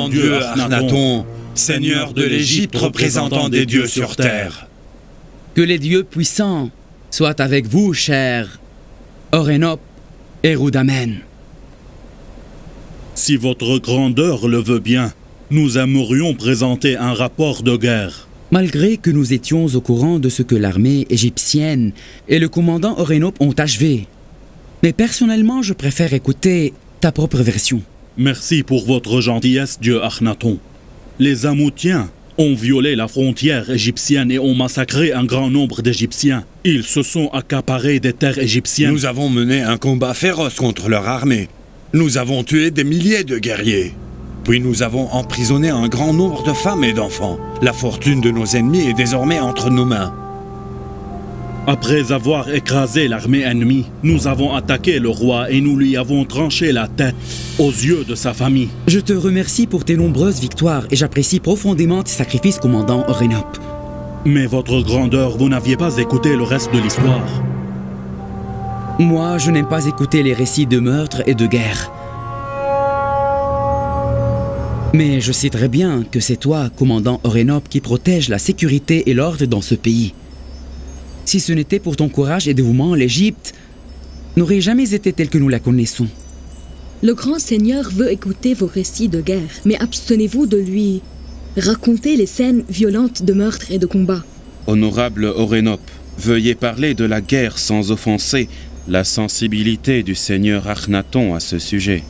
grand Dieu Akhenaton, Seigneur de l'Égypte, représentant des dieux sur terre. Que les dieux puissants soient avec vous, chers Orénop et Rudamen. Si votre grandeur le veut bien, nous aimerions présenter un rapport de guerre. Malgré que nous étions au courant de ce que l'armée égyptienne et le commandant Orénop ont achevé. Mais personnellement, je préfère écouter ta propre version. Merci pour votre gentillesse, dieu Akhenaton. Les Amoutiens ont violé la frontière égyptienne et ont massacré un grand nombre d'Égyptiens. Ils se sont accaparés des terres égyptiennes. Nous avons mené un combat féroce contre leur armée. Nous avons tué des milliers de guerriers. Puis nous avons emprisonné un grand nombre de femmes et d'enfants. La fortune de nos ennemis est désormais entre nos mains. Après avoir écrasé l'armée ennemie, nous avons attaqué le roi et nous lui avons tranché la tête aux yeux de sa famille. Je te remercie pour tes nombreuses victoires et j'apprécie profondément tes sacrifices, commandant Orénop. Mais votre grandeur, vous n'aviez pas écouté le reste de l'histoire. Moi, je n'aime pas écouter les récits de meurtres et de guerre. Mais je sais très bien que c'est toi, commandant Orénop, qui protège la sécurité et l'ordre dans ce pays. Si ce n'était pour ton courage et dévouement, l'Égypte n'aurait jamais été telle que nous la connaissons. Le grand seigneur veut écouter vos récits de guerre, mais abstenez-vous de lui raconter les scènes violentes de meurtre et de combat. Honorable Orénop, veuillez parler de la guerre sans offenser la sensibilité du seigneur Akhenaton à ce sujet.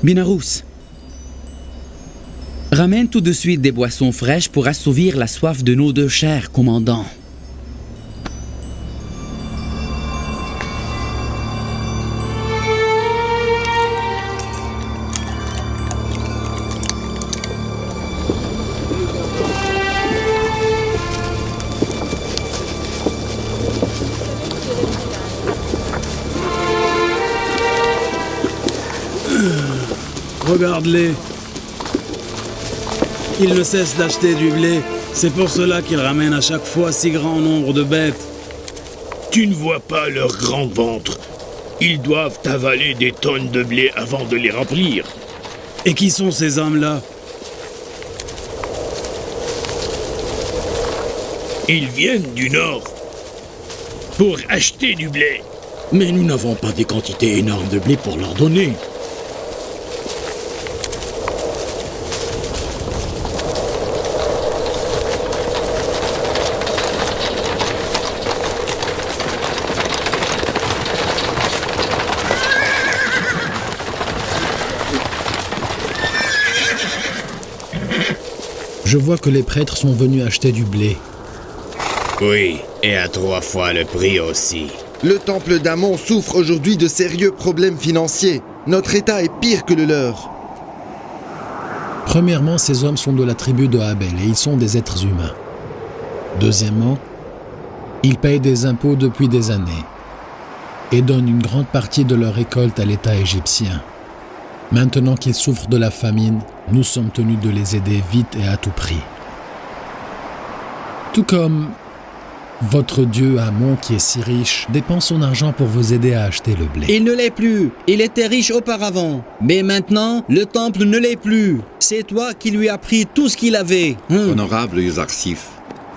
Binarous, ramène tout de suite des boissons fraîches pour assouvir la soif de nos deux chers commandants. Regarde-les. Ils ne cessent d'acheter du blé. C'est pour cela qu'ils ramènent à chaque fois si grand nombre de bêtes. Tu ne vois pas leur grand ventre. Ils doivent avaler des tonnes de blé avant de les remplir. Et qui sont ces hommes-là? Ils viennent du nord pour acheter du blé. Mais nous n'avons pas des quantités énormes de blé pour leur donner. Je vois que les prêtres sont venus acheter du blé. Oui, et à 3 fois le prix aussi. Le temple d'Amon souffre aujourd'hui de sérieux problèmes financiers. Notre état est pire que le leur. Premièrement, ces hommes sont de la tribu de Abel et ils sont des êtres humains. Deuxièmement, ils payent des impôts depuis des années et donnent une grande partie de leur récolte à l'État égyptien. Maintenant qu'ils souffrent de la famine, nous sommes tenus de les aider vite et à tout prix. Tout comme votre dieu Amon, qui est si riche, dépense son argent pour vous aider à acheter le blé. Il ne l'est plus. Il était riche auparavant. Mais maintenant, le temple ne l'est plus. C'est toi qui lui as pris tout ce qu'il avait. Honorable Yuzarsif,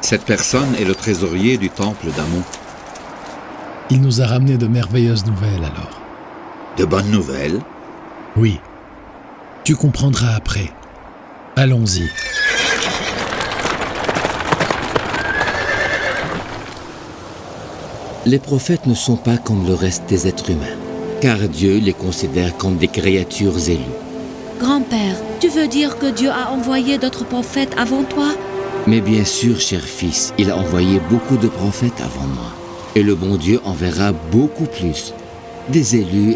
cette personne est le trésorier du temple d'Amon. Il nous a ramené de merveilleuses nouvelles alors. De bonnes nouvelles? Oui. Tu comprendras après. Allons-y. Les prophètes ne sont pas comme le reste des êtres humains, car Dieu les considère comme des créatures élues. Grand-père, tu veux dire que Dieu a envoyé d'autres prophètes avant toi? Mais bien sûr, cher fils, il a envoyé beaucoup de prophètes avant moi. Et le bon Dieu enverra beaucoup plus, des élus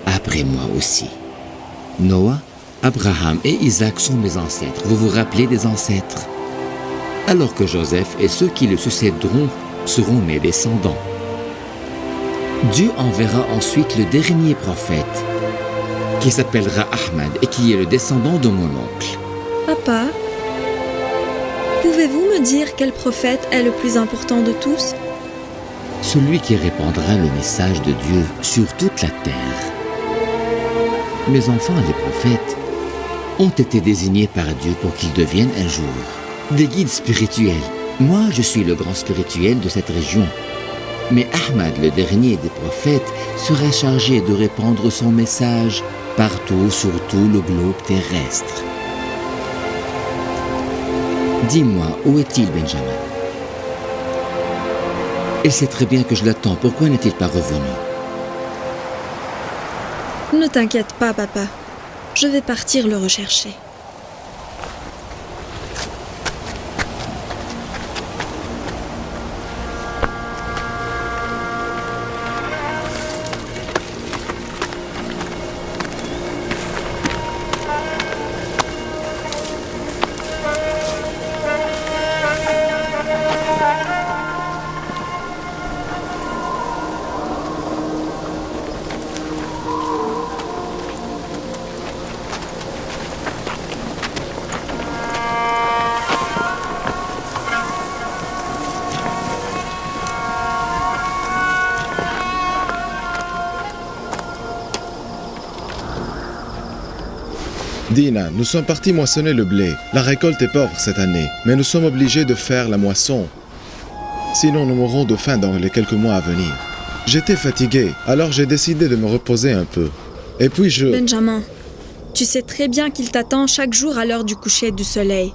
après moi aussi. Noah, Abraham et Isaac sont mes ancêtres. Vous vous rappelez des ancêtres? Alors que Joseph et ceux qui le succéderont seront mes descendants. Dieu enverra ensuite le dernier prophète, qui s'appellera Ahmad et qui est le descendant de mon oncle. Papa, pouvez-vous me dire quel prophète est le plus important de tous? Celui qui répandra le message de Dieu sur toute la terre. Mes enfants, les prophètes, ont été désignés par Dieu pour qu'ils deviennent un jour des guides spirituels. Moi, je suis le grand spirituel de cette région. Mais Ahmad, le dernier des prophètes, serait chargé de répandre son message partout sur tout le globe terrestre. Dis-moi, où est-il, Benjamin? Il sait très bien que je l'attends. Pourquoi n'est-il pas revenu? Ne t'inquiète pas, papa. Je vais partir le rechercher. Dina, nous sommes partis moissonner le blé. La récolte est pauvre cette année, mais nous sommes obligés de faire la moisson. Sinon, nous mourrons de faim dans les quelques mois à venir. J'étais fatigué, alors j'ai décidé de me reposer un peu. Et puis je... Benjamin, tu sais très bien qu'il t'attend chaque jour à l'heure du coucher du soleil.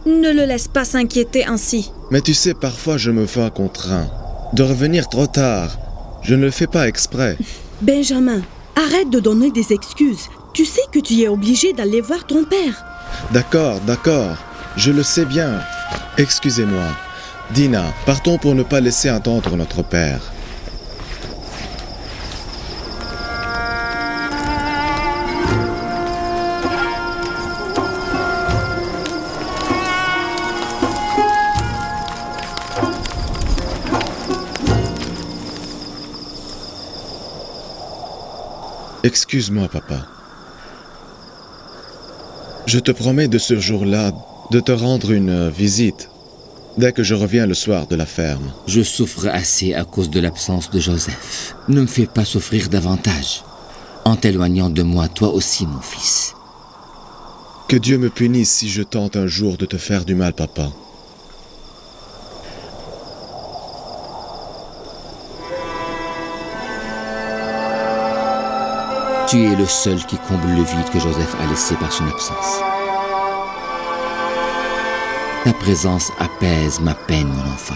Ne le laisse pas s'inquiéter ainsi. Mais tu sais, parfois je me vois contraint de revenir trop tard. Je ne le fais pas exprès. Benjamin, arrête de donner des excuses. Tu sais que tu es obligé d'aller voir ton père. D'accord, je le sais bien. Excusez-moi. Dina, partons pour ne pas laisser attendre notre père. Excuse-moi, papa. Je te promets de ce jour-là de te rendre une visite dès que je reviens le soir de la ferme. Je souffre assez à cause de l'absence de Joseph. Ne me fais pas souffrir davantage en t'éloignant de moi, toi aussi, mon fils. Que Dieu me punisse si je tente un jour de te faire du mal, papa. Tu es le seul qui comble le vide que Joseph a laissé par son absence. Ta présence apaise ma peine, mon enfant.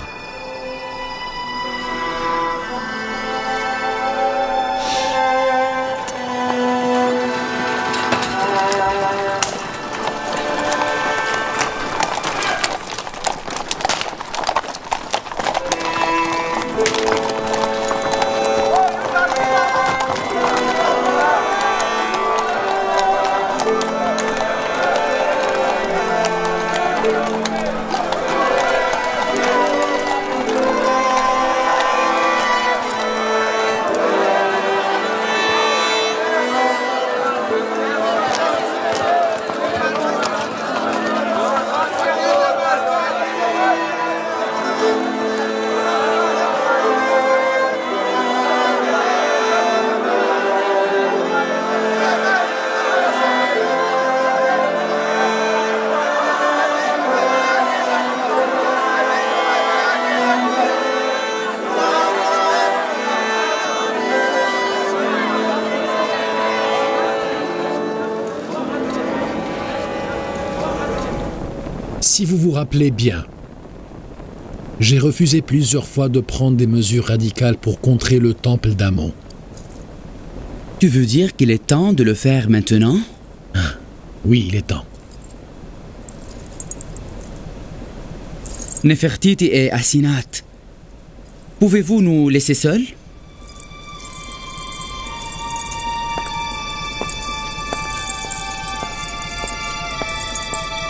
Si vous vous rappelez bien, j'ai refusé plusieurs fois de prendre des mesures radicales pour contrer le temple d'Amon. Tu veux dire qu'il est temps de le faire maintenant? Oui, il est temps. Nefertiti et Asinat, pouvez-vous nous laisser seuls?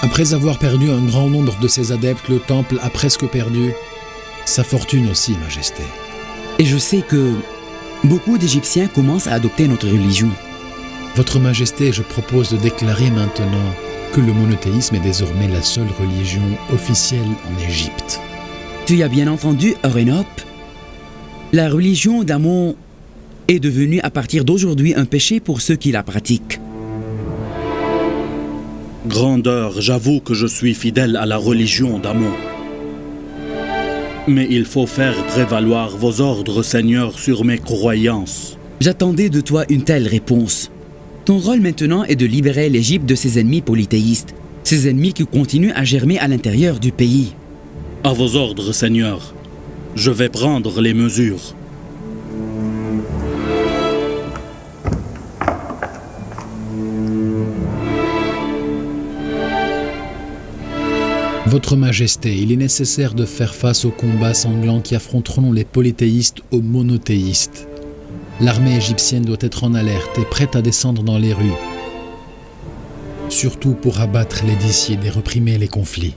Après avoir perdu un grand nombre de ses adeptes, le temple a presque perdu sa fortune aussi, Majesté. Et je sais que beaucoup d'Égyptiens commencent à adopter notre religion. Votre Majesté, je propose de déclarer maintenant que le monothéisme est désormais la seule religion officielle en Égypte. Tu as bien entendu, Orénop? La religion d'Amon est devenue à partir d'aujourd'hui un péché pour ceux qui la pratiquent. Grandeur, j'avoue que je suis fidèle à la religion d'Amon. Mais il faut faire prévaloir vos ordres, Seigneur, sur mes croyances. J'attendais de toi une telle réponse. Ton rôle maintenant est de libérer l'Égypte de ses ennemis polythéistes, ces ennemis qui continuent à germer à l'intérieur du pays. À vos ordres, Seigneur. Je vais prendre les mesures. Votre Majesté, il est nécessaire de faire face aux combats sanglants qui affronteront les polythéistes aux monothéistes. L'armée égyptienne doit être en alerte et prête à descendre dans les rues, surtout pour abattre les dissidents et réprimer les conflits.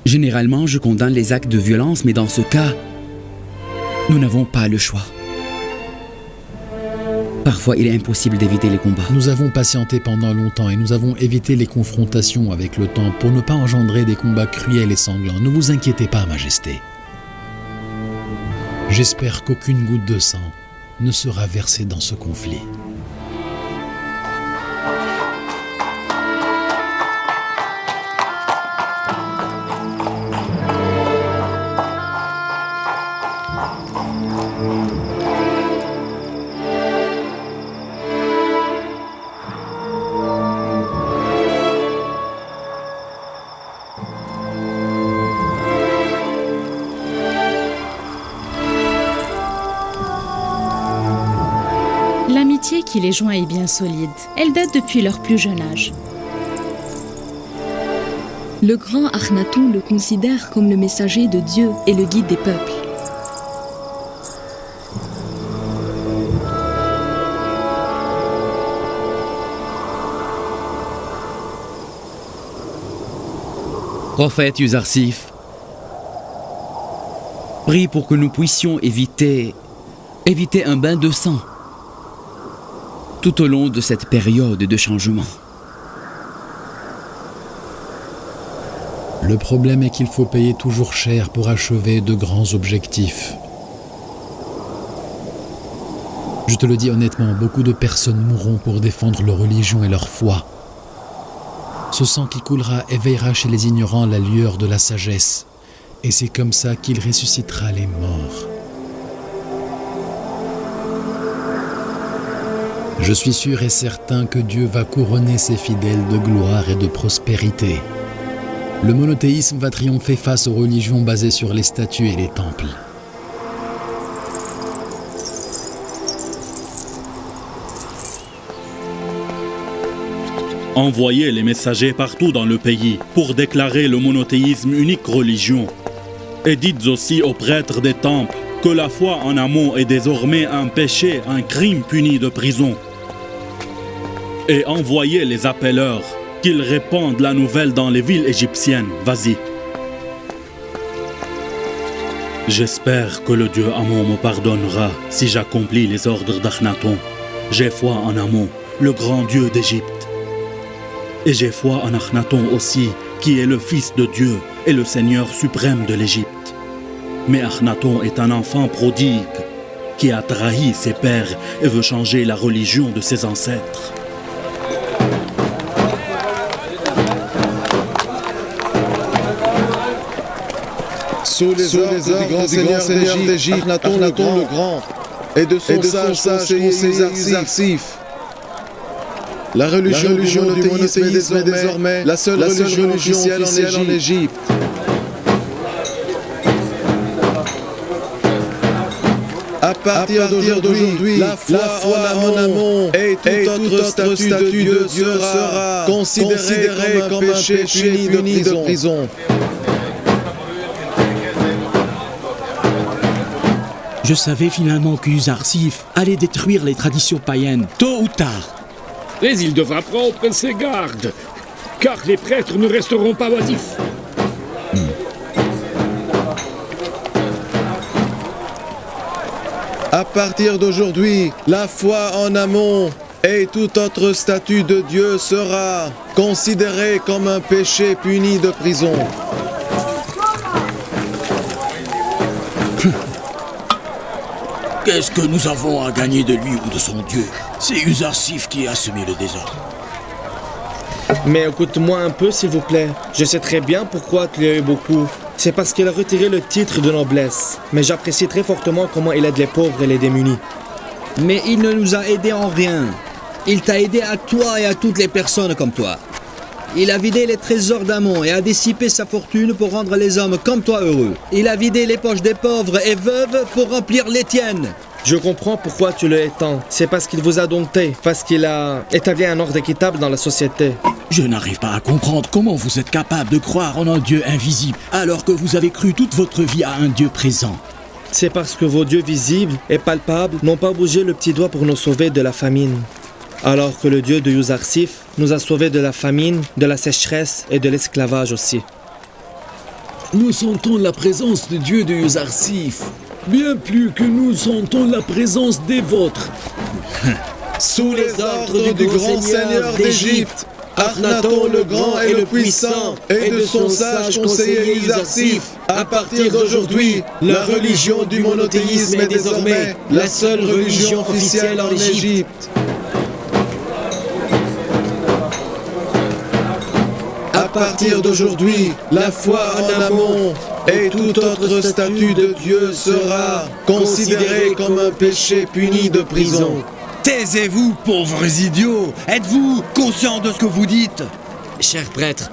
Généralement, je condamne les actes de violence, mais dans ce cas, nous n'avons pas le choix. Parfois, il est impossible d'éviter les combats. Nous avons patienté pendant longtemps et nous avons évité les confrontations avec le temps pour ne pas engendrer des combats cruels et sanglants. Ne vous inquiétez pas, Majesté. J'espère qu'aucune goutte de sang ne sera versée dans ce conflit. L'amitié qui les joint est bien solide. Elle date depuis leur plus jeune âge. Le grand Akhenaton le considère comme le messager de Dieu et le guide des peuples. Prophète Yuzarsif, prie pour que nous puissions éviter un bain de sang tout au long de cette période de changement. Le problème est qu'il faut payer toujours cher pour achever de grands objectifs. Je te le dis honnêtement, beaucoup de personnes mourront pour défendre leur religion et leur foi. Ce sang qui coulera éveillera chez les ignorants la lueur de la sagesse, et c'est comme ça qu'il ressuscitera les morts. Je suis sûr et certain que Dieu va couronner ses fidèles de gloire et de prospérité. Le monothéisme va triompher face aux religions basées sur les statues et les temples. Envoyez les messagers partout dans le pays pour déclarer le monothéisme unique religion. Et dites aussi aux prêtres des temples que la foi en Amon est désormais un péché, un crime puni de prison. Et envoyez les appelleurs, qu'ils répandent la nouvelle dans les villes égyptiennes. Vas-y. J'espère que le dieu Amon me pardonnera si j'accomplis les ordres d'Akhenaton. J'ai foi en Amon, le grand dieu d'Égypte. Et j'ai foi en Akhenaton aussi, qui est le fils de Dieu et le Seigneur suprême de l'Égypte. Mais Akhenaton est un enfant prodigue qui a trahi ses pères et veut changer la religion de ses ancêtres. Sous les ordres du grand seigneur d'Égypte, Akhenaton le Grand, et de son sage conseiller Yuzarsif. La religion du monothéisme est désormais la seule religion officielle en Égypte. À partir d'aujourd'hui, la foi en Amon et tout autre statut de Dieu sera considéré comme un péché puni de prison. Je savais finalement que Yuzarsif allait détruire les traditions païennes, tôt ou tard. Mais il devra prendre ses gardes, car les prêtres ne resteront pas oisifs. À partir d'aujourd'hui, la foi en Amon et tout autre statut de Dieu sera considéré comme un péché puni de prison. Qu'est-ce que nous avons à gagner de lui ou de son dieu? C'est Yuzarsif qui a semé le désordre. Mais écoute-moi un peu, s'il vous plaît. Je sais très bien pourquoi tu l'as eu beaucoup. C'est parce qu'il a retiré le titre de noblesse. Mais j'apprécie très fortement comment il aide les pauvres et les démunis. Mais il ne nous a aidés en rien. Il t'a aidé à toi et à toutes les personnes comme toi. Il a vidé les trésors d'Amon et a dissipé sa fortune pour rendre les hommes comme toi heureux. Il a vidé les poches des pauvres et veuves pour remplir les tiennes. Je comprends pourquoi tu le hais tant. C'est parce qu'il vous a dompté, parce qu'il a établi un ordre équitable dans la société. Je n'arrive pas à comprendre comment vous êtes capable de croire en un Dieu invisible alors que vous avez cru toute votre vie à un Dieu présent. C'est parce que vos dieux visibles et palpables n'ont pas bougé le petit doigt pour nous sauver de la famine. Alors que le Dieu de Yuzarsif nous a sauvés de la famine, de la sécheresse et de l'esclavage aussi. Nous sentons la présence du Dieu de Yuzarsif, bien plus que nous sentons la présence des vôtres. Sous les ordres du grand Seigneur d'Égypte, Akhenaton le grand et le puissant, et de son sage conseiller Yuzarsif, à partir d'aujourd'hui, la religion du monothéisme est désormais la seule religion officielle en Égypte. À partir d'aujourd'hui, la foi en Amon et tout autre statut de Dieu sera considéré comme un péché puni de prison. Taisez-vous, pauvres idiots! Êtes-vous conscients de ce que vous dites? Cher prêtre,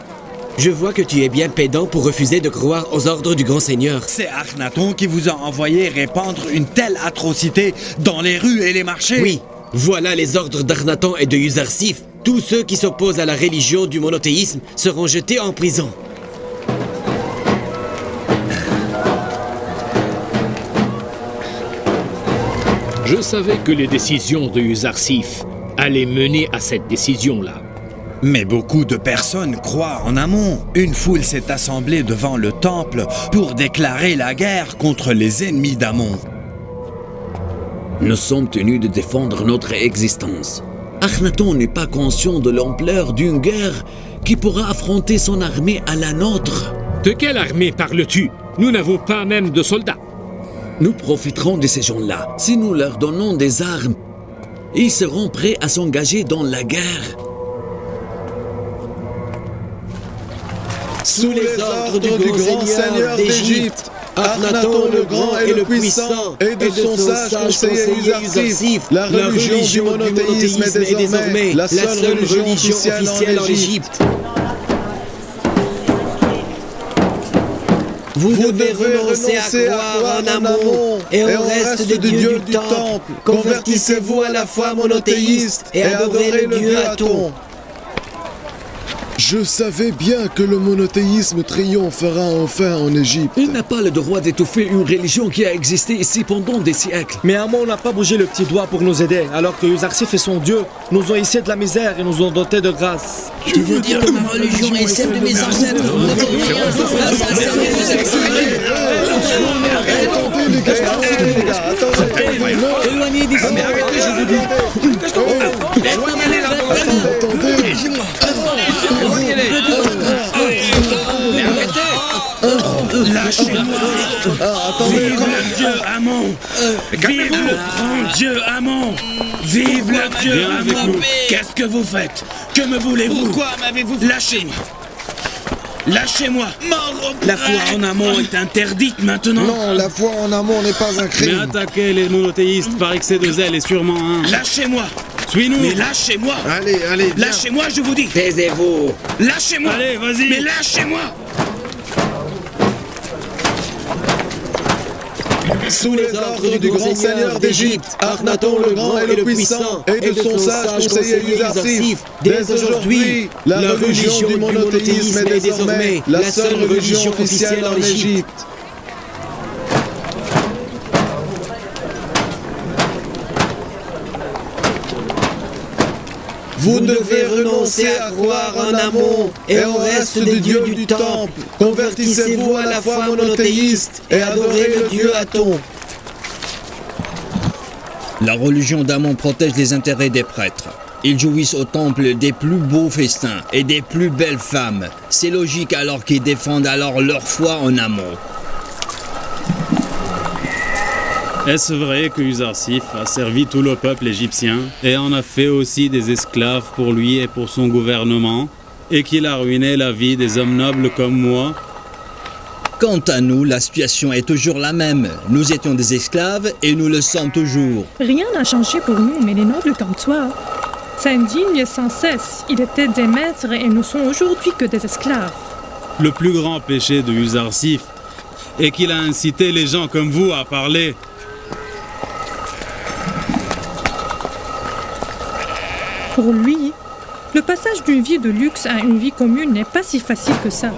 je vois que tu es bien pédant pour refuser de croire aux ordres du grand seigneur. C'est Akhenaton qui vous a envoyé répandre une telle atrocité dans les rues et les marchés? Oui, voilà les ordres d'Akhenaton et de Yuzarsif. Tous ceux qui s'opposent à la religion du monothéisme seront jetés en prison. Je savais que les décisions de Yuzarsif allaient mener à cette décision-là. Mais beaucoup de personnes croient en Amon. Une foule s'est assemblée devant le temple pour déclarer la guerre contre les ennemis d'Amon. Nous sommes tenus de défendre notre existence. Akhenaton n'est pas conscient de l'ampleur d'une guerre qui pourra affronter son armée à la nôtre. De quelle armée parles-tu? Nous n'avons pas même de soldats. Nous profiterons de ces gens-là. Si nous leur donnons des armes, ils seront prêts à s'engager dans la guerre. Sous les ordres du grand Seigneur d'Égypte, Akhenaton le grand et le puissant, et de son sage conseiller Yuzarsif, la religion du monothéisme est désormais la seule religion officielle en Égypte. Vous devez renoncer à croire en Amon et au reste des dieux du temple. Convertissez-vous à la foi monothéiste et adorez le dieu Aton. Je savais bien que le monothéisme triomphera enfin en Égypte. Il n'a pas le droit d'étouffer une religion qui a existé ici pendant des siècles. Mais Amon n'a pas bougé le petit doigt pour nous aider, alors que Yuzarsif et son Dieu nous ont hissés de la misère et nous ont dotés de grâce. Tu veux dire que ma religion est celle de mes ancêtres? Éloignez d'ici. Mais arrêtez, je vous dis. Qu'est-ce que vous faites? Éloignez-les là. Lâchez-moi! Vive le dieu Amon! Vive le grand dieu Amon! Vive le dieu Amon! Qu'est-ce que vous faites? Que me voulez-vous? Pourquoi m'avez-vous... Lâchez-moi! Lâchez-moi! La foi en Amon est interdite maintenant! Non, la foi en Amon n'est pas un crime! Mais attaquer les monothéistes par excès de zèle est sûrement un... Lâchez-moi! Suis-nous! Mais lâchez-moi! Allez, allez, viens. Lâchez-moi, je vous dis! Taisez-vous! Lâchez-moi! Allez, vas-y! Mais lâchez-moi! Sous les ordres du grand Seigneur d'Égypte, Akhenaton le grand et le puissant, et de son sage conseiller Yuzarsif, dès aujourd'hui, la religion du monothéisme est désormais la seule religion officielle en Égypte. Vous devez renoncer à croire en Amon et au reste des dieux du temple. Convertissez-vous à la foi monothéiste et adorez le dieu Aton. La religion d'Amon protège les intérêts des prêtres. Ils jouissent au temple des plus beaux festins et des plus belles femmes. C'est logique alors qu'ils défendent alors leur foi en Amon. Est-ce vrai que Yuzarsif a servi tout le peuple égyptien et en a fait aussi des esclaves pour lui et pour son gouvernement? et qu'il a ruiné la vie des hommes nobles comme moi. Quant à nous, la situation est toujours la même. Nous étions des esclaves et nous le sommes toujours. Rien n'a changé pour nous, mais les nobles comme toi s'indignent sans cesse. Ils étaient des maîtres et ne sont aujourd'hui que des esclaves. Le plus grand péché de Yuzarsif est qu'il a incité les gens comme vous à parler. Pour lui, le passage d'une vie de luxe à une vie commune n'est pas si facile que ça.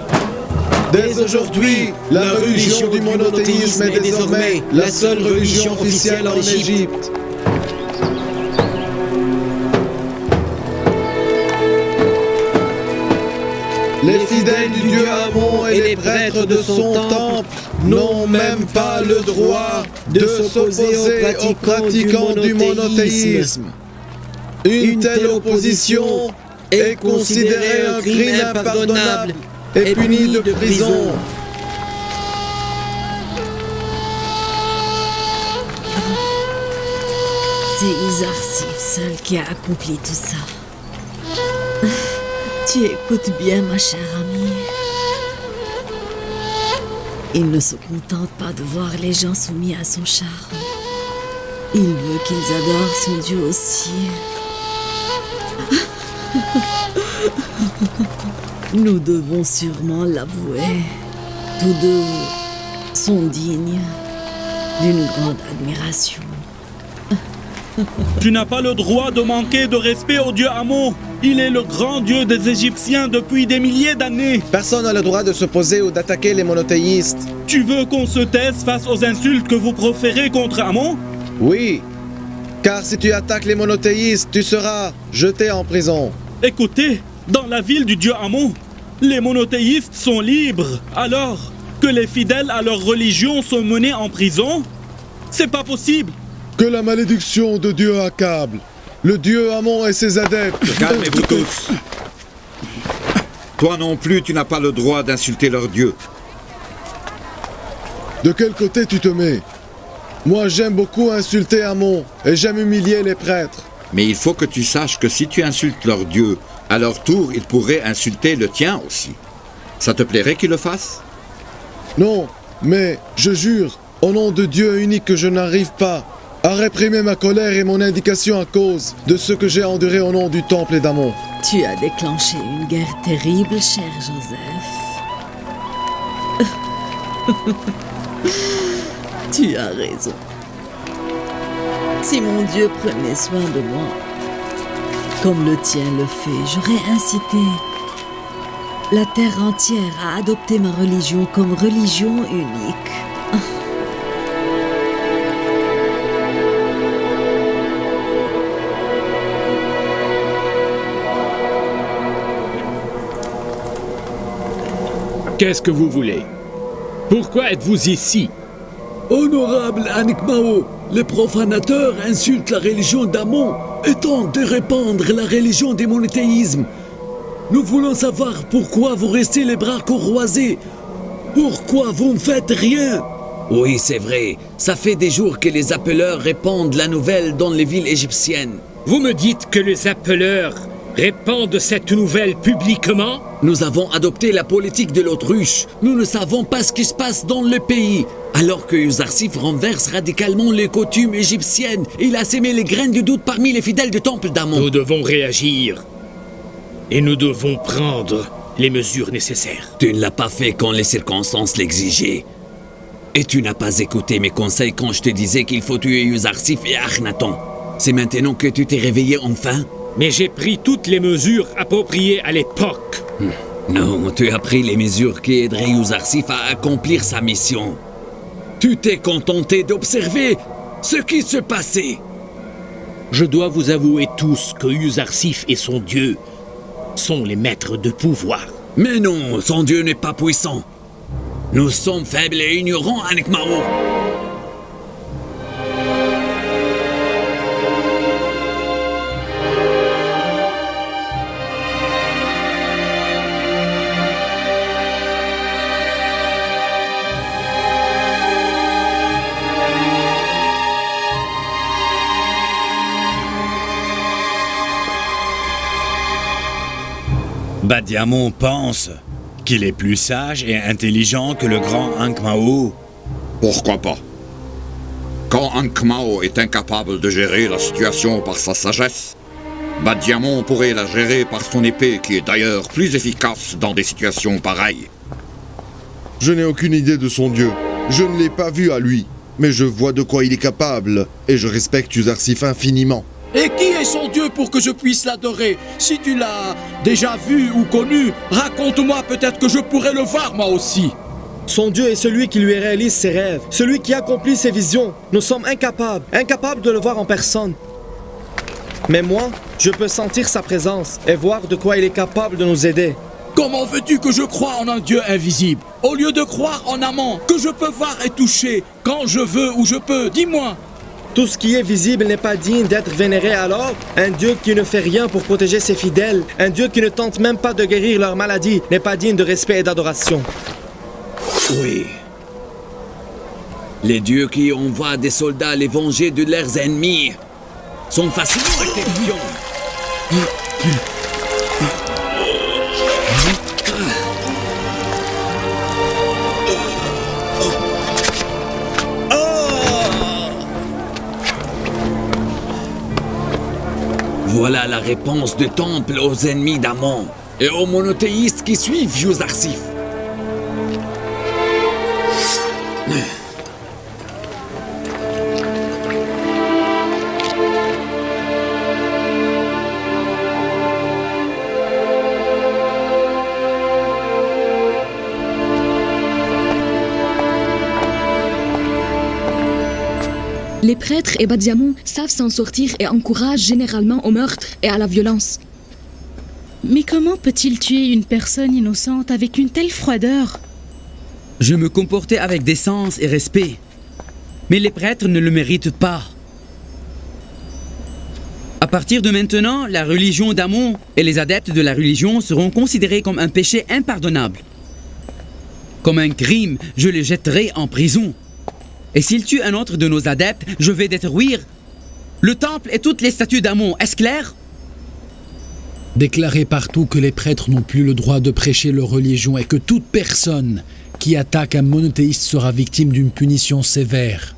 Dès aujourd'hui, la religion du monothéisme est désormais la seule religion officielle en Égypte. Les fidèles du dieu Amon et les prêtres de son temple n'ont même pas le droit de s'opposer aux pratiquants du monothéisme. Une telle opposition est considérée un crime impardonnable et puni de prison. C'est Yuzarsif seul qui a accompli tout ça. Tu écoutes bien, ma chère amie. Il ne se contente pas de voir les gens soumis à son charme. Il veut qu'ils adorent son Dieu aussi. Nous devons sûrement l'avouer. Tous deux sont dignes d'une grande admiration. Tu n'as pas le droit de manquer de respect au dieu Amon. Il est le grand dieu des Égyptiens depuis des milliers d'années. Personne n'a le droit de s'opposer ou d'attaquer les monothéistes. Tu veux qu'on se taise face aux insultes que vous proférez contre Amon? Oui, car si tu attaques les monothéistes, tu seras jeté en prison. Écoutez, dans la ville du dieu Amon, les monothéistes sont libres. Alors que les fidèles à leur religion sont menés en prison? C'est pas possible. Que la malédiction de Dieu accable le dieu Amon et ses adeptes. Calmez-vous tous. Toi non plus, tu n'as pas le droit d'insulter leur dieu. De quel côté tu te mets? Moi, j'aime beaucoup insulter Amon et j'aime humilier les prêtres. Mais il faut que tu saches que si tu insultes leur dieu, à leur tour, ils pourraient insulter le tien aussi. Ça te plairait qu'ils le fassent? Non, mais je jure, au nom de Dieu unique, que je n'arrive pas à réprimer ma colère et mon indignation à cause de ce que j'ai enduré au nom du temple et d'Amon. Tu as déclenché une guerre terrible, cher Joseph. Tu as raison. Si mon Dieu prenait soin de moi, comme le tien le fait, j'aurais incité la terre entière à adopter ma religion comme religion unique. Qu'est-ce que vous voulez? Pourquoi êtes-vous ici? Honorable Anikmao, les profanateurs insultent la religion d'Amon et tentent de répandre la religion des monothéismes. Nous voulons savoir pourquoi vous restez les bras croisés. Pourquoi vous ne faites rien? Oui, c'est vrai. Ça fait des jours que les appeleurs répandent la nouvelle dans les villes égyptiennes. Vous me dites que les appeleurs répandent cette nouvelle publiquement? Nous avons adopté la politique de l'autruche. Nous ne savons pas ce qui se passe dans le pays. Alors que Yuzarsif renverse radicalement les coutumes égyptiennes, il a sémé les graines du doute parmi les fidèles du temple d'Amon. Nous devons réagir. Et nous devons prendre les mesures nécessaires. Tu ne l'as pas fait quand les circonstances l'exigeaient. Et tu n'as pas écouté mes conseils quand je te disais qu'il faut tuer Yuzarsif et Akhenaton. C'est maintenant que tu t'es réveillé enfin? Mais j'ai pris toutes les mesures appropriées à l'époque. Non, tu as pris les mesures qui aideraient Yuzarsif à accomplir sa mission. Tu t'es contenté d'observer ce qui se passait. Je dois vous avouer tous que Yuzarsif et son dieu sont les maîtres de pouvoir. Mais non, son dieu n'est pas puissant. Nous sommes faibles et ignorants, Anikmao. Badiamon pense qu'il est plus sage et intelligent que le grand Ankh Mao. Pourquoi pas? Quand Ankh Mao est incapable de gérer la situation par sa sagesse, Badiamon pourrait la gérer par son épée qui est d'ailleurs plus efficace dans des situations pareilles. Je n'ai aucune idée de son dieu. Je ne l'ai pas vu à lui. Mais je vois de quoi il est capable. Et je respecte Yuzarsif infiniment. Et qui est son dieu pour que je puisse l'adorer? Si tu l'as déjà vu ou connu, raconte-moi, peut-être que je pourrais le voir moi aussi. Son Dieu est celui qui lui réalise ses rêves, celui qui accomplit ses visions. Nous sommes incapables de le voir en personne. Mais moi, je peux sentir sa présence et voir de quoi il est capable de nous aider. Comment veux-tu que je croie en un Dieu invisible, au lieu de croire en Amon, que je peux voir et toucher, quand je veux ou je peux? Dis-moi. Tout ce qui est visible n'est pas digne d'être vénéré alors? Un Dieu qui ne fait rien pour protéger ses fidèles, un Dieu qui ne tente même pas de guérir leur maladie, n'est pas digne de respect et d'adoration. Oui. Les dieux qui envoient des soldats les venger de leurs ennemis sont facilement terrifiants. Voilà la réponse du temple aux ennemis d'Amon et aux monothéistes qui suivent Yuzarsif. Les prêtres et Badiamon savent s'en sortir et encouragent généralement au meurtre et à la violence. Mais comment peut-il tuer une personne innocente avec une telle froideur? Je me comportais avec décence et respect. Mais les prêtres ne le méritent pas. À partir de maintenant, la religion d'Amon et les adeptes de la religion seront considérés comme un péché impardonnable. Comme un crime, je les jetterai en prison. Et s'il tue un autre de nos adeptes, je vais détruire le temple et toutes les statues d'Amon. Est-ce clair? Déclarez partout que les prêtres n'ont plus le droit de prêcher leur religion et que toute personne qui attaque un monothéiste sera victime d'une punition sévère.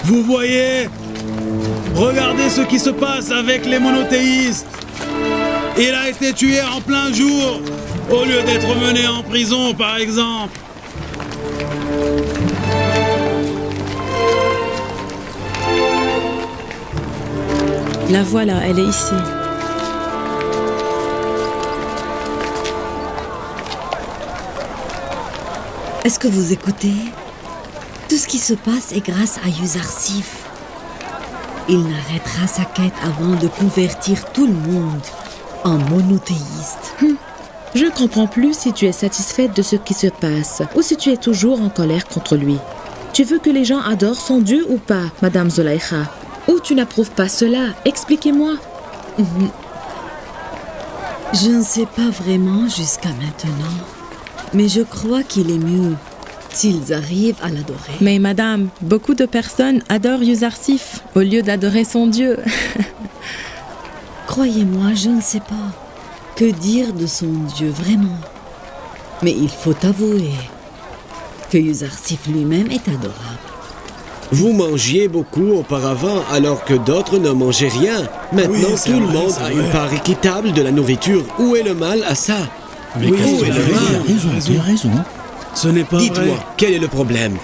Vous voyez? Regardez ce qui se passe avec les monothéistes. Il a été tué en plein jour, au lieu d'être mené en prison, par exemple. La voilà, elle est ici. Est-ce que vous écoutez? Tout ce qui se passe est grâce à Yuzarsif. Il n'arrêtera sa quête avant de convertir tout le monde en monothéiste. Je ne comprends plus si tu es satisfaite de ce qui se passe ou si tu es toujours en colère contre lui. Tu veux que les gens adorent son Dieu ou pas, Madame Zulaikha? Ou tu n'approuves pas cela? Expliquez-moi. Je ne sais pas vraiment jusqu'à maintenant, mais je crois qu'il est mieux s'ils arrivent à l'adorer. Mais madame, beaucoup de personnes adorent Yuzarsif au lieu d'adorer son Dieu. Croyez-moi, je ne sais pas que dire de son Dieu vraiment. Mais il faut avouer que Yuzarsif lui-même est adorable. Vous mangiez beaucoup auparavant alors que d'autres ne mangeaient rien. Maintenant, Oui, tout le vrai, monde c'est a vrai. une part équitable de la nourriture. Où est le mal à ça? Mais Où qu'est-ce est que le tu mal? as raison, tu as raison. Ce n'est pas Dites-moi, vrai. quel est le problème?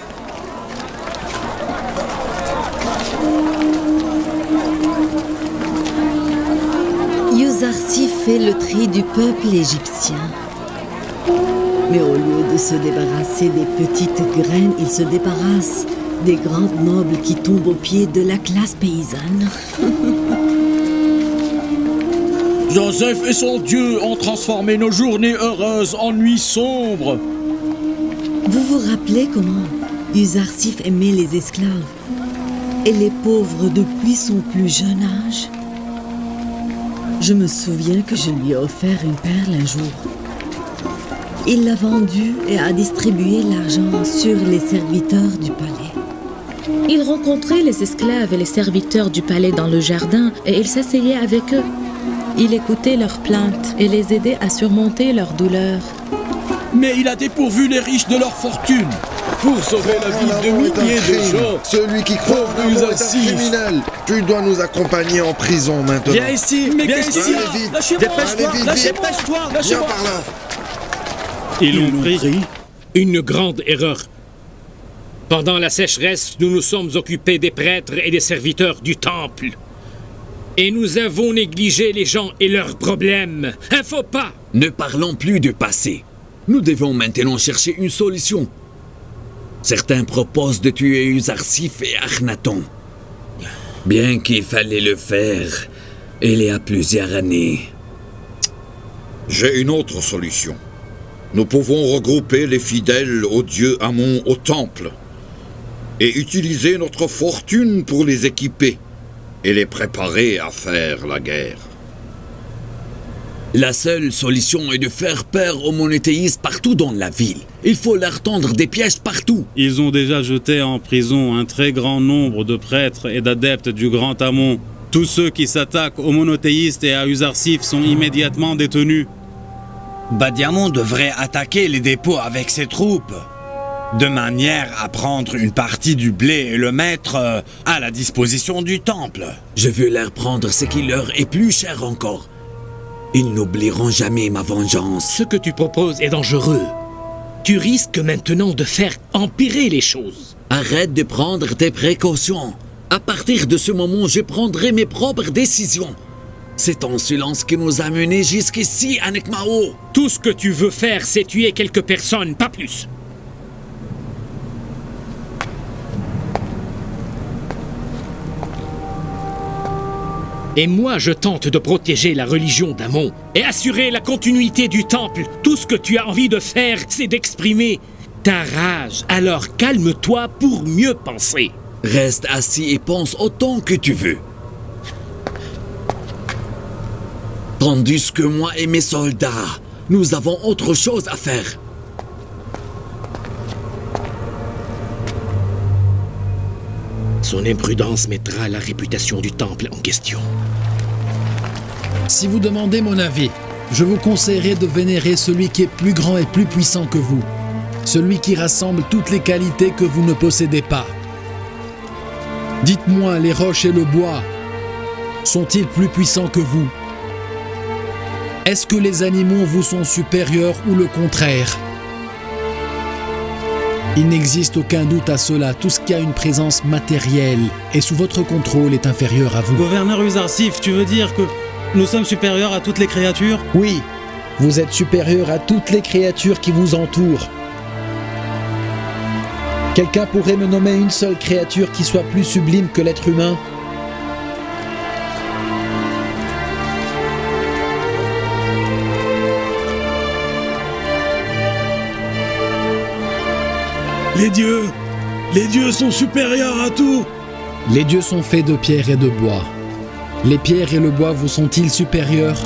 Yuzarsif fait le tri du peuple égyptien. Mais au lieu de se débarrasser des petites graines, il se débarrasse des grandes nobles qui tombent aux pieds de la classe paysanne. Joseph et son Dieu ont transformé nos journées heureuses en nuits sombres. Vous vous rappelez comment Yuzarsif aimait les esclaves et les pauvres depuis son plus jeune âge? Je me souviens que je lui ai offert une perle un jour. Il l'a vendu et a distribué l'argent sur les serviteurs du palais. Il rencontrait les esclaves et les serviteurs du palais dans le jardin et il s'asseyait avec eux. Il écoutait leurs plaintes et les aidait à surmonter leurs douleurs. Mais il a dépourvu les riches de leur fortune pour sauver la vie de milliers de gens. Celui qui croit en Amon est un criminel. Tu dois nous accompagner en prison maintenant. Viens ici, mais viens qu'est-ce ici. Allez vite. Lâchez-moi, Allez vite, lâchez-moi, Viens par là. Ils l'ont pris. Une grande erreur. Pendant la sécheresse, nous nous sommes occupés des prêtres et des serviteurs du temple. Et nous avons négligé les gens et leurs problèmes. Un faux pas. Ne parlons plus du passé. Nous devons maintenant chercher une solution. Certains proposent de tuer Uzarsif et Akhenaton. Bien qu'il fallait le faire, il y a plusieurs années. J'ai une autre solution. Nous pouvons regrouper les fidèles au dieu Amon au temple et utiliser notre fortune pour les équiper et les préparer à faire la guerre. La seule solution est de faire peur aux monothéistes partout dans la ville. Il faut leur tendre des pièges partout. Ils ont déjà jeté en prison un très grand nombre de prêtres et d'adeptes du Grand Amon. Tous ceux qui s'attaquent aux monothéistes et à Uzarsif sont immédiatement détenus. Badiamon devrait attaquer les dépôts avec ses troupes, de manière à prendre une partie du blé et le mettre à la disposition du temple. Je veux leur prendre ce qui leur est plus cher encore. Ils n'oublieront jamais ma vengeance. Ce que tu proposes est dangereux. Tu risques maintenant de faire empirer les choses. Arrête de prendre tes précautions. À partir de ce moment, je prendrai mes propres décisions. C'est ton silence qui nous a menés jusqu'ici, Anikmao. Tout ce que tu veux faire, c'est tuer quelques personnes, pas plus. Et moi, je tente de protéger la religion d'Amon et assurer la continuité du temple. Tout ce que tu as envie de faire, c'est d'exprimer ta rage. Alors calme-toi pour mieux penser. Reste assis et pense autant que tu veux. Tandis que moi et mes soldats, nous avons autre chose à faire. Son imprudence mettra la réputation du temple en question. Si vous demandez mon avis, je vous conseillerais de vénérer celui qui est plus grand et plus puissant que vous. Celui qui rassemble toutes les qualités que vous ne possédez pas. Dites-moi, les roches et le bois sont-ils plus puissants que vous? Est-ce que les animaux vous sont supérieurs ou le contraire? Il n'existe aucun doute à cela. Tout ce qui a une présence matérielle et sous votre contrôle est inférieur à vous. Gouverneur Uzarsif, tu veux dire que nous sommes supérieurs à toutes les créatures? Oui, vous êtes supérieur à toutes les créatures qui vous entourent. Quelqu'un pourrait me nommer une seule créature qui soit plus sublime que l'être humain? Les dieux sont supérieurs à tout. Les dieux sont faits de pierre et de bois. Les pierres et le bois vous sont-ils supérieurs?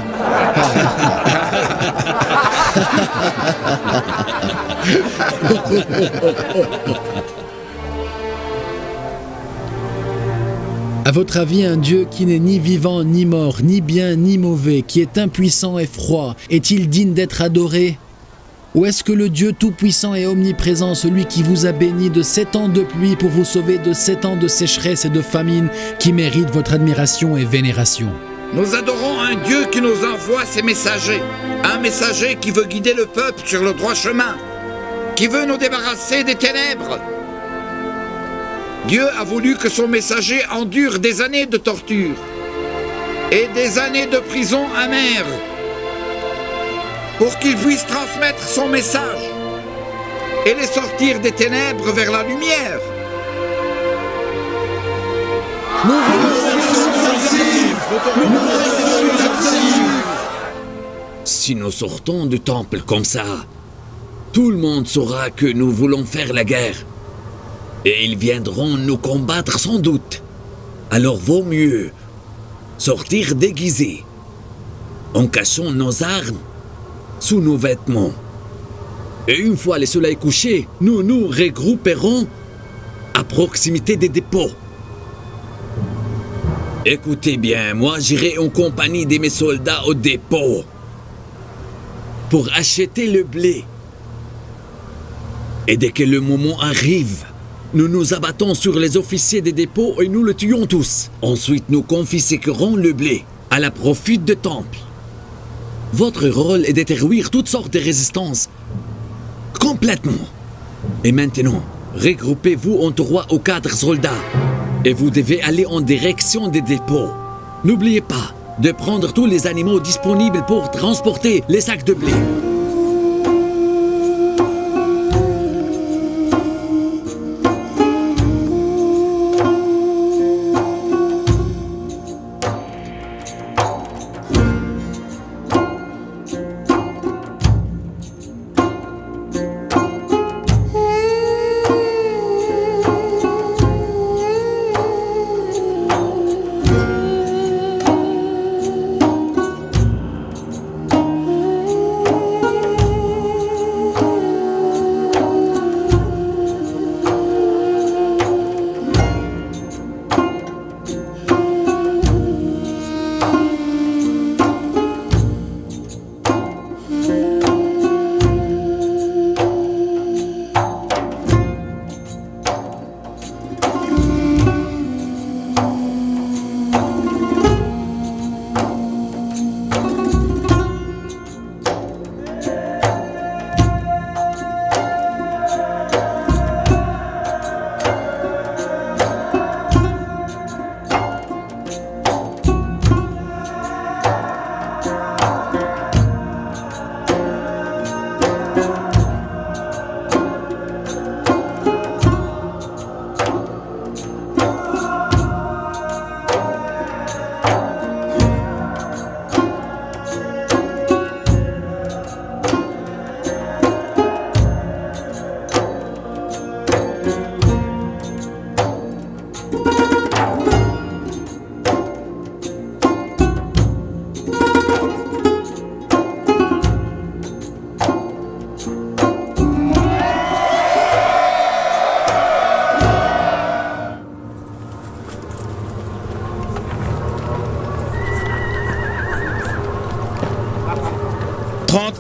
À votre avis, un Dieu qui n'est ni vivant ni mort, ni bien ni mauvais, qui est impuissant et froid, est-il digne d'être adoré? Ou est-ce que le Dieu tout-puissant et omniprésent, celui qui vous a béni de 7 ans de pluie pour vous sauver de 7 ans de sécheresse et de famine, qui mérite votre admiration et vénération? Nous adorons un Dieu qui nous envoie ses messagers. Un messager qui veut guider le peuple sur le droit chemin, qui veut nous débarrasser des ténèbres. Dieu a voulu que son messager endure des années de torture et des années de prison amère pour qu'il puisse transmettre son message et les sortir des ténèbres vers la lumière. Si nous sortons du temple comme ça, tout le monde saura que nous voulons faire la guerre. Et ils viendront nous combattre sans doute. Alors vaut mieux sortir déguisés, en cachant nos armes sous nos vêtements. Et une fois le soleil couché, nous nous regrouperons à proximité des dépôts. Écoutez bien, moi j'irai en compagnie de mes soldats au dépôt pour acheter le blé. Et dès que le moment arrive, nous nous abattons sur les officiers des dépôts et nous le tuons tous. Ensuite, nous confisquerons le blé à la profit du temple. Votre rôle est de détruire toutes sortes de résistances. Complètement. Et maintenant, regroupez-vous en 3 ou 4 soldats. Et vous devez aller en direction des dépôts. N'oubliez pas de prendre tous les animaux disponibles pour transporter les sacs de blé.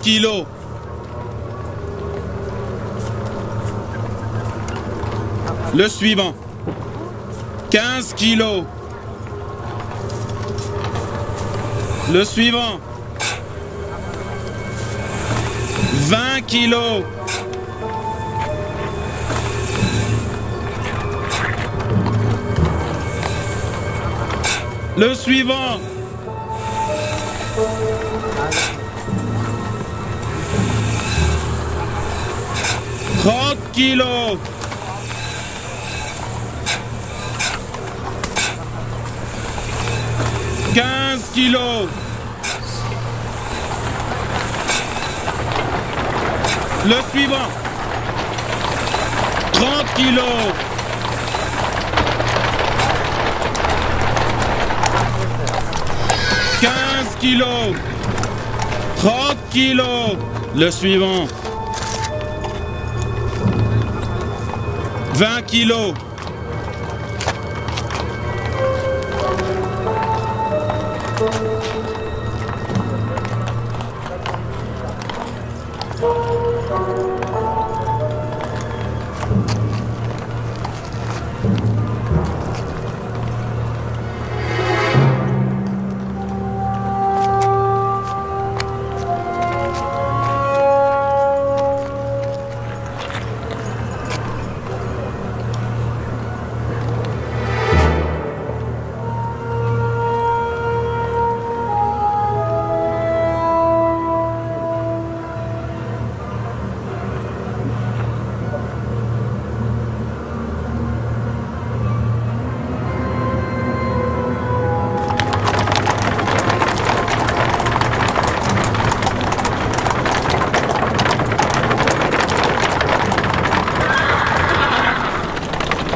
Kilos. Le suivant. 15 kilos. Le suivant. 20 kilos. Le suivant. 30 kilos. « 15 kilos. Le suivant. 30 kilos. 15 kilos. 30 kilos. Le suivant. 20 kilos.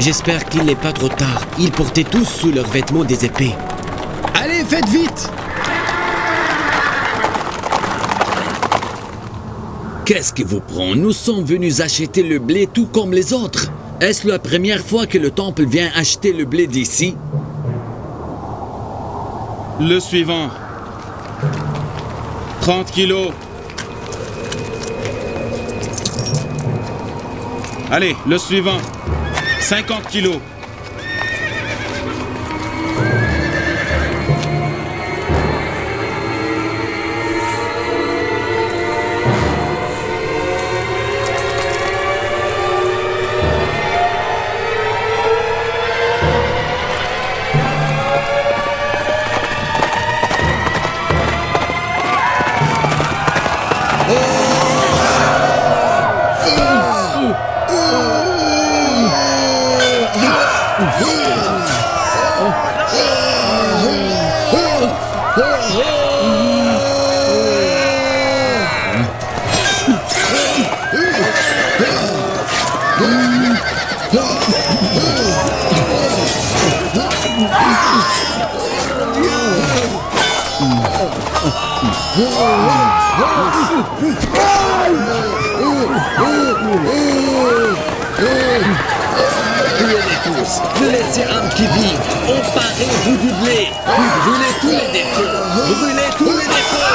J'espère qu'il n'est pas trop tard. Ils portaient tous sous leurs vêtements des épées. Allez, faites vite! Qu'est-ce qui vous prend? Nous sommes venus acheter le blé tout comme les autres. Est-ce la première fois que le temple vient acheter le blé d'ici? Le suivant. 30 kilos. Allez, le suivant. 50 kilos. Tuez-les tous, ne laissez âme qui vive, emparez-vous du blé, brûlez tous les défauts, brûlez tous les défauts.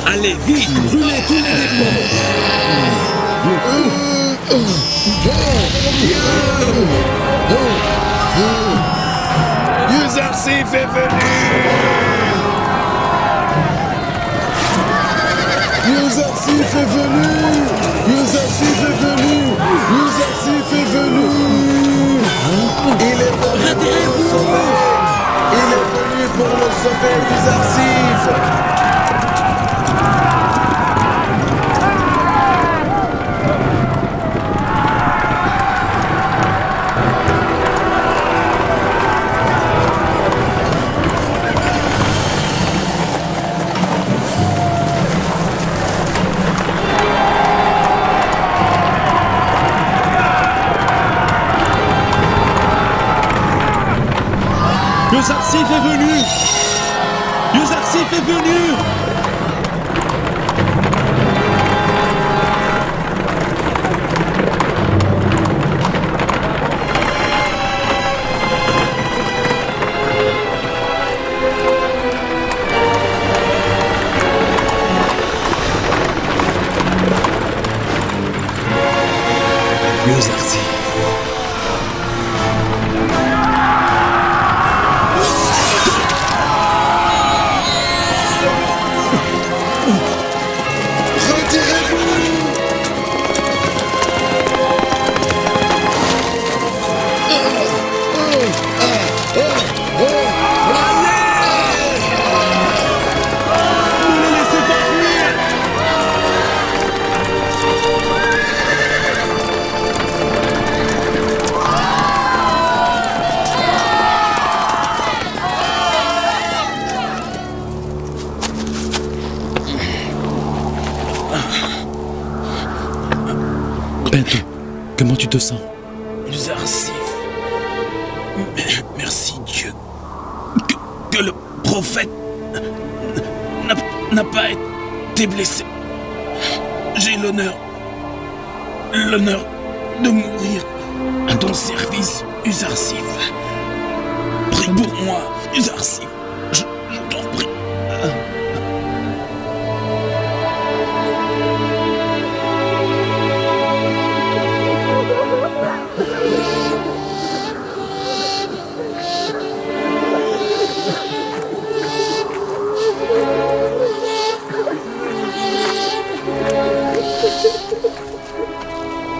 Allez, vite, brûlez tous les défauts. Yuzarsif est venu! Yuzarsif est venu! Yuzarsif est venu! Yuzarsif est venu! Il est venu pour le sauver! Il est venu pour le sauver, Yuzarsif! Yuzarsif est venu! Yuzarsif est venu! Yuzarsif. Bento, comment tu te sens? Yuzarsif. Merci Dieu. Que le prophète n'a pas été blessé. J'ai l'honneur de mourir à ton service, Yuzarsif. Prie pour moi, Yuzarsif. Je t'en prie.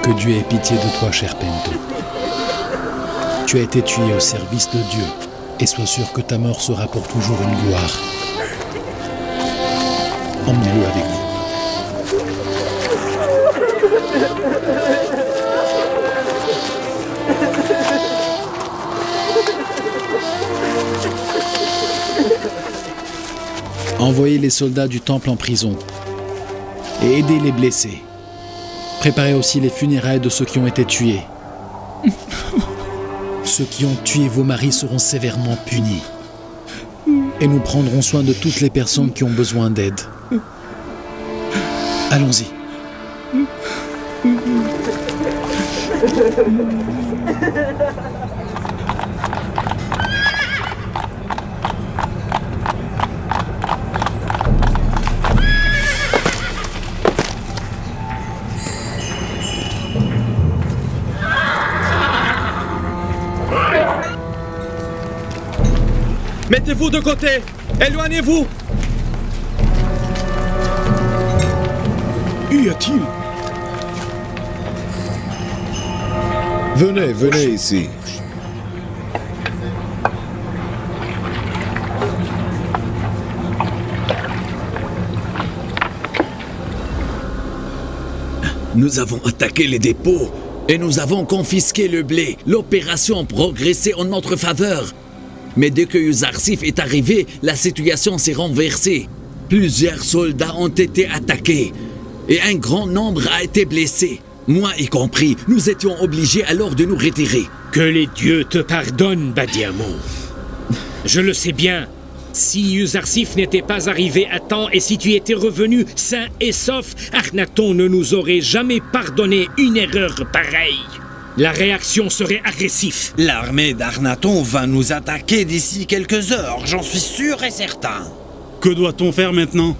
Que Dieu ait pitié de toi, cher Pento. Tu as été tué au service de Dieu, et sois sûr que ta mort sera pour toujours une gloire. Emmenez-le avec vous. Envoyez les soldats du temple en prison et aidez les blessés. Préparez aussi les funérailles de ceux qui ont été tués. Ceux qui ont tué vos maris seront sévèrement punis. Et nous prendrons soin de toutes les personnes qui ont besoin d'aide. Allons-y. Mettez-vous de côté! Éloignez-vous! Y a-t-il? Venez ici. Nous avons attaqué les dépôts et nous avons confisqué le blé. L'opération progressait en notre faveur. Mais dès que Yuzarsif est arrivé, la situation s'est renversée. Plusieurs soldats ont été attaqués et un grand nombre a été blessé. Moi y compris, nous étions obligés alors de nous retirer. Que les dieux te pardonnent, Badiamo. Je le sais bien. Si Yuzarsif n'était pas arrivé à temps et si tu étais revenu sain et sauf, Akhenaton ne nous aurait jamais pardonné une erreur pareille. La réaction serait agressive. L'armée d'Akhenaton va nous attaquer d'ici quelques heures, j'en suis sûr et certain. Que doit-on faire maintenant?